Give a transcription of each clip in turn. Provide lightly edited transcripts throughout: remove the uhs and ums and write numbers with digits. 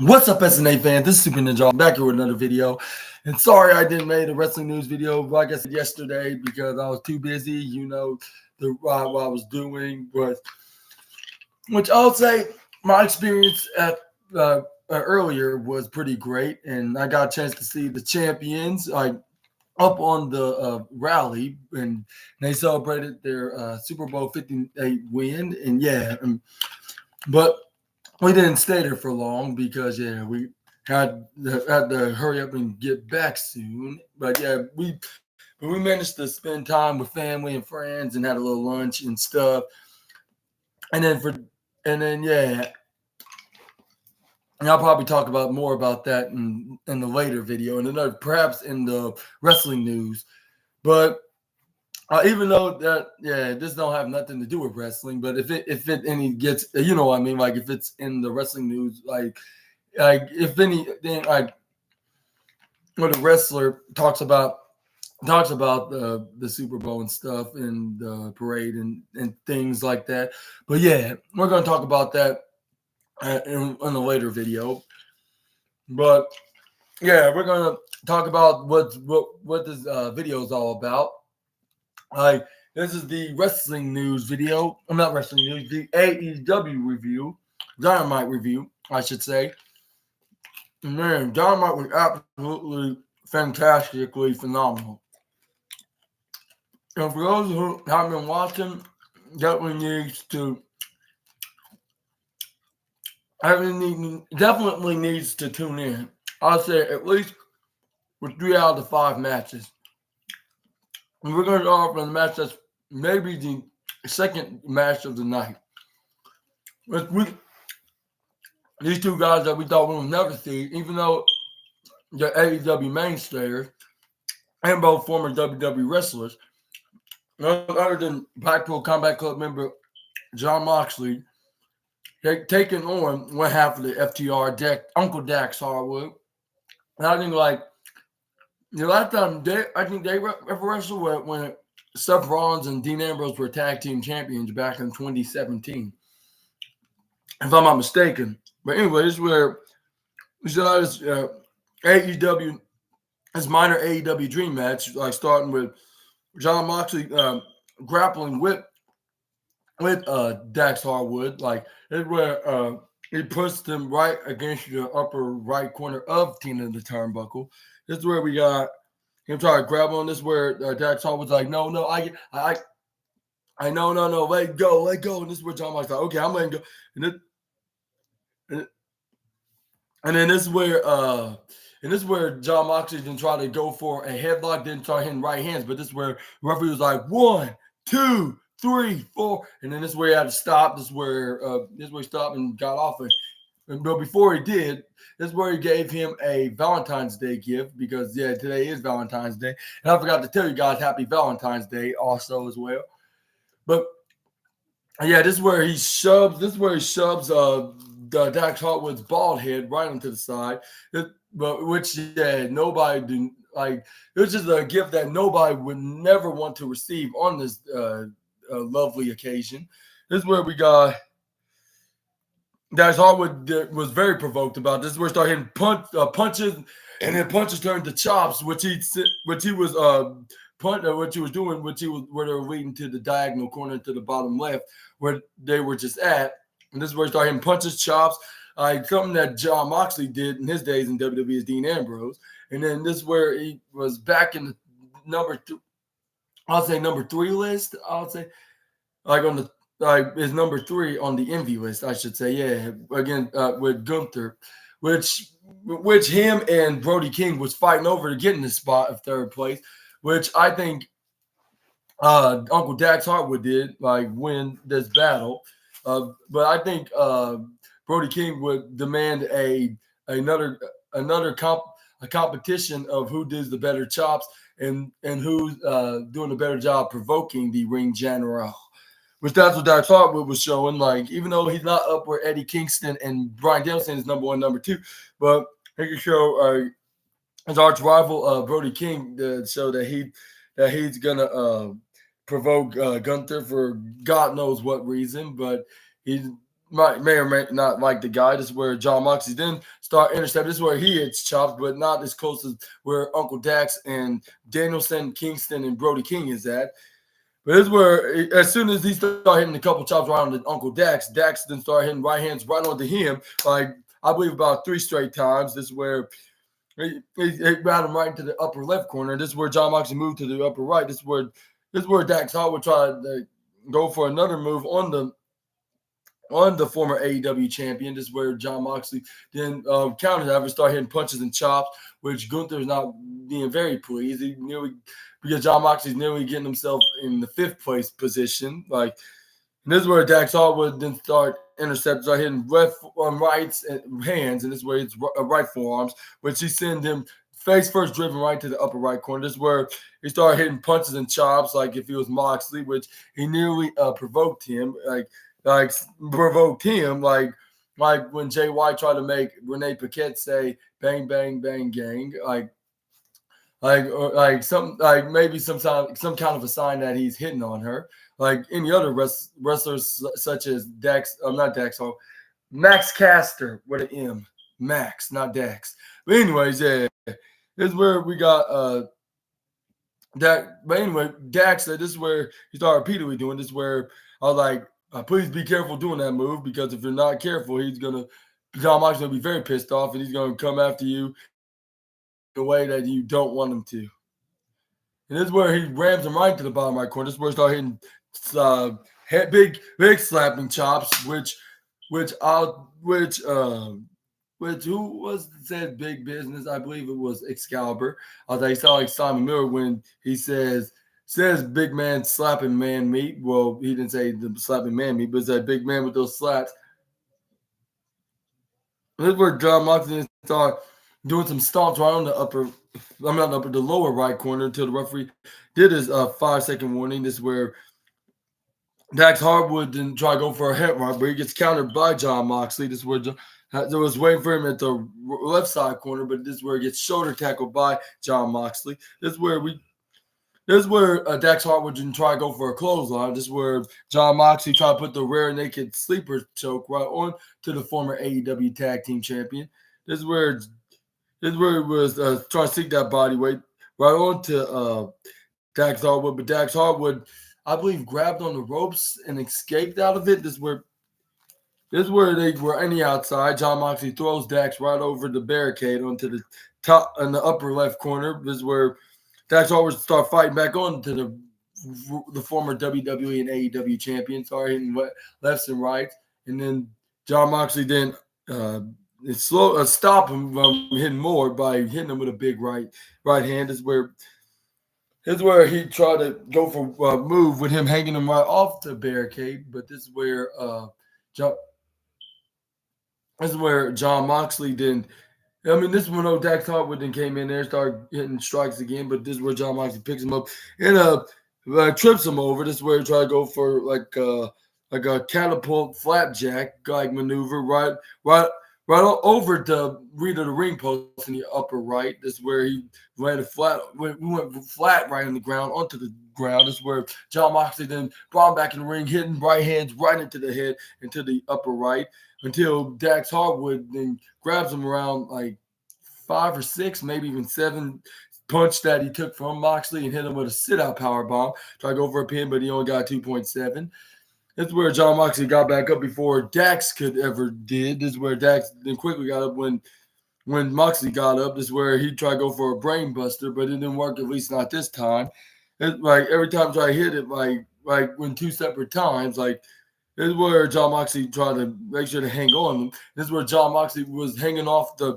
What's up, SNA fans? This is Super Ninja. I'm back here with another video. And sorry I didn't make a wrestling news video like I said yesterday because I was too busy, what I was doing. But which I'll say my experience at earlier was pretty great. And I got a chance to see the champions up on the rally, and they celebrated their Super Bowl 58 win. And but we didn't stay there for long because we had to hurry up and get back soon. But we managed to spend time with family and friends and had a little lunch and stuff. And then and I'll probably talk about more about that in the later video and another perhaps in the wrestling news. But even though this don't have nothing to do with wrestling, but if it any gets, what I mean, like if it's in the wrestling news, like if anything, like when a wrestler talks about the Super Bowl and stuff and the parade and things like that. But we're gonna talk about that in a later video. But we're gonna talk about what this video is all about. This is the wrestling news video. I'm not wrestling news, the AEW review, Dynamite review, I should say. Man, Dynamite was absolutely fantastically phenomenal. And for those who haven't been watching, definitely needs to tune in. I'll say at least with 3 out of the 5 matches. And we're going to start off with a match that's maybe the second match of the night. These two guys that we thought we would never see, even though they're AEW mainstays and both former WWE wrestlers, none other than Blackpool Combat Club member Jon Moxley, taking on one half of the FTR, Uncle Dax Harwood. And I think the last time they ever wrestled when Seth Rollins and Dean Ambrose were tag team champions back in 2017, if I'm not mistaken. But anyway, this is where we saw this AEW, this minor AEW dream match, like starting with Jon Moxley grappling with Dax Harwood. Like this is where he pushed him right against the upper right corner of Tina the Turnbuckle. This is where we got him trying to grab on. This is where Dax Harwood's like, no, no, let go. And this is where Jon Moxley's like, okay, I'm letting go. And then this is where Jon Moxley didn't try to go for a headlock, didn't try hitting right hands, but this is where the referee was like 1, 2, 3, 4, and then this is where he had to stop. This is where he stopped and got off it. But before he did, this is where he gave him a Valentine's Day gift because today is Valentine's Day, and I forgot to tell you guys Happy Valentine's Day also as well. But this is where he shoves. Dax Harwood's bald head right onto the side, which nobody do like. It was just a gift that nobody would never want to receive on this lovely occasion. This is where we got Dax Harwood was very provoked about. This is where he started hitting punches, and then punches turned to chops, which he was where they were leading to the diagonal corner to the bottom left, where they were just at. And this is where he started hitting punches, chops, something that Jon Moxley did in his days in WWE as Dean Ambrose. And then this is where he was back in the number 3 list. I'll say is number 3 on the envy list, I should say. Again with Gunther, which him and Brody King was fighting over to get in the spot of 3rd place, which I think Uncle Dax Harwood did win this battle. But I think Brody King would demand another competition of who does the better chops and who's doing a better job provoking the ring general. Which that's what Dax Harwood was showing. Like, even though he's not up where Eddie Kingston and Bryan Danielson is number 1, number 2, but he can show his arch rival Brody King to show that he's gonna provoke Gunther for God knows what reason, but he's may or may not like the guy. This is where John Moxley then start intercepting. This is where he hits chops, but not as close as where Uncle Dax and Danielson, Kingston, and Brody King is at. But this is where, as soon as he started hitting a couple chops around to Uncle Dax, Dax then started hitting right hands right onto him, like I believe about 3 straight times. This is where he got him right into the upper left corner. This is where John Moxley moved to the upper right. This is where Dax Hart would try to go for another move on the former AEW champion. This is where John Moxley then countered that and started hitting punches and chops, which Gunther is not being very pleased. Because John Moxley's nearly getting himself in the 5th place position. Like, and this is where Dax Hart would then start intercepts, start hitting left rights and hands, and this is where it's right forearms, which he send him face first driven right to the upper right corner. This is where he started hitting punches and chops, like if he was Moxley, which he nearly provoked him, like when Jay White tried to make Renee Paquette say "bang bang bang gang," maybe some kind of a sign that he's hitting on her, like any other wrestlers such as Max Caster with an M, Max, not Dax. But anyways, yeah, this is where we got that. But anyway, Dax said this is where he started repeatedly doing this. Where I was like, please be careful doing that move, because if you're not careful, John Moxley gonna be very pissed off, and he's gonna come after you the way that you don't want him to. And this is where he rams him right to the bottom right corner. This is where he started hitting big slapping chops, which who was said big business? I believe it was Excalibur. I was like, he sounded like Simon Miller when he says big man slapping man meat. Well, he didn't say the slapping man meat, but it's that big man with those slaps. And this is where John Moxley started doing some stomps right on the lower right corner until the referee did his 5-second warning. This is where Dax Harwood didn't try to go for a head rock, but he gets countered by John Moxley. This is where I was waiting for him at the left side corner, but this is where he gets shoulder tackled by John Moxley. This is where Dax Harwood didn't try to go for a clothesline. This is where John Moxley tried to put the rare naked sleeper choke right on to the former AEW Tag Team Champion. This is where he was trying to seek that body weight right on to Dax Harwood, but Dax Harwood, I believe, grabbed on the ropes and escaped out of it. This is where they were on the outside. John Moxley throws Dax right over the barricade onto the top in the upper left corner. This is where Dax Harwood start fighting back on to the former WWE and AEW champion. Started hitting lefts and rights, and then John Moxley then stop him from hitting more by hitting him with a big right hand. This is where he tried to go for a move with him hanging him right off the barricade, but this is where John Moxley didn't. I mean, this is when Dax Harwood then came in there, started hitting strikes again, but this is where John Moxley picks him up and trips him over. This is where he tried to go for like a catapult flapjack like maneuver right over to Rita the ring post in the upper right. This is where he went flat right on the ground onto the ground. This is where John Moxley then brought him back in the ring, hitting right hands right into the head, into the upper right, until Dax Harwood then grabs him around like 5 or 6, maybe even 7 punch that he took from Moxley and hit him with a sit-out power bomb. Tried to go for a pin, but he only got 2.7. This is where John Moxley got back up before Dax could ever did. This is where Dax then quickly got up when Moxley got up. This is where he tried to go for a brain buster, but it didn't work, at least not this time. It's like every time I hit it, like when 2 separate times, like this is where John Moxley tried to make sure to hang on. This is where John Moxley was hanging off the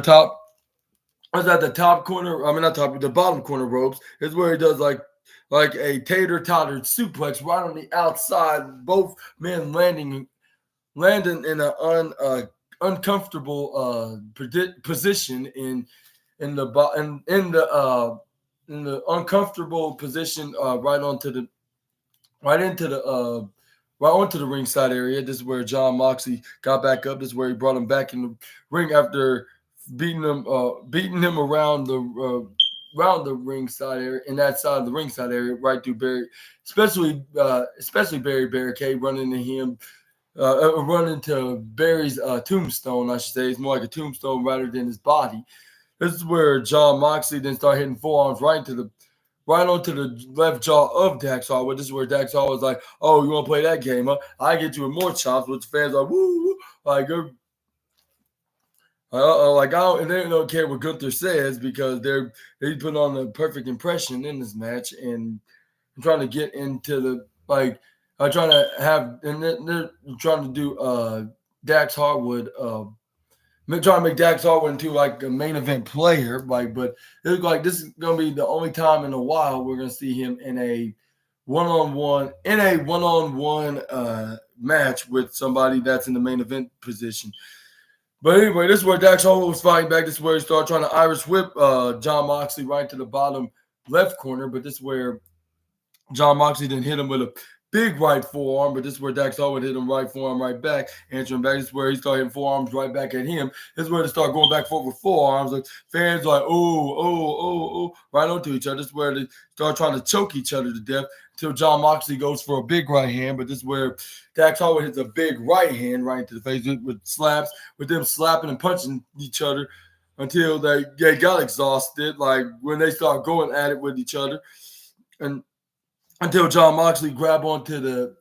top. Was at the top corner? I mean, not top, the bottom corner ropes. This is where he does like a tater-tottered suplex right on the outside. Both men landing in an uncomfortable position in the uncomfortable position right onto the ringside area. This is where John Moxley got back up. This is where he brought him back in the ring after beating him around the ringside area, in that side of the ringside area, right through Barry, especially Barry Barricade running into him, run into Barry's tombstone, I should say. It's more like a tombstone rather than his body. This is where John Moxley then started hitting forearms right onto the left jaw of Dax Harwood. This is where Dax Harwood was like, "Oh, you want to play that game, huh? I get you with more chops." Which fans are like, "Woo, woo." Like I don't, and they don't care what Gunther says because they put on the perfect impression in this match, and I'm trying to get into the like. I'm trying to have, and they're trying to do Dax Harwood trying to make Dax Harwood into like a main event player. Like, but it looks like this is gonna be the only time in a while we're gonna see him in a one-on-one match with somebody that's in the main event position. But anyway, this is where Dax Harwood was fighting back. This is where he started trying to Irish whip John Moxley right to the bottom left corner. But this is where John Moxley didn't hit him with a big right forearm, but this is where Dax Harwood hit him right forearm right back, answering back. This is where he started hitting forearms right back at him. This is where they start going back and forth with forearms. Like fans are like, oh, right onto each other. This is where they start trying to choke each other to death until John Moxley goes for a big right hand. But this is where Dax Harwood hits a big right hand right into the face with slaps, with them slapping and punching each other until they got exhausted. Like when they start going at it with each other. And until John Moxley grab onto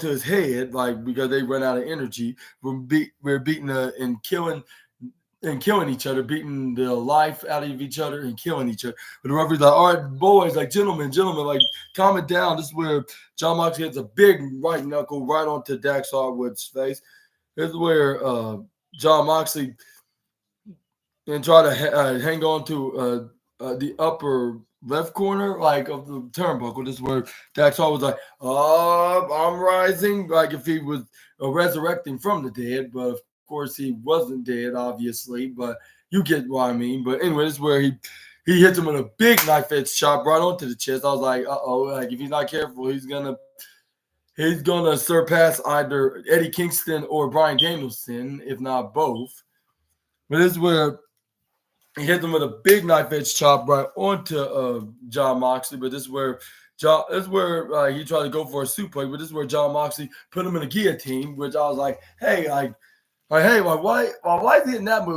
his head, like because they run out of energy. We're beating and killing each other, beating the life out of each other and killing each other. But the referee's like, all right, boys, like gentlemen, like calm it down. This is where John Moxley hits a big right knuckle right onto Dax Harwood's face. This is where John Moxley and try to hang on to the upper left corner, like of the turnbuckle. This is where Dax Hall was like, I'm rising," like if he was resurrecting from the dead. But of course, he wasn't dead, obviously. But you get what I mean. But anyway, this is where he hits him with a big knife edge chop right onto the chest. I was like, like if he's not careful, he's gonna surpass either Eddie Kingston or Bryan Danielson, if not both. But this is where he hit him with a big knife edge chop right onto John Moxley. But this is where he tried to go for a suplex. But this is where John Moxley put him in a guillotine, which I was like, hey, why is he in that move?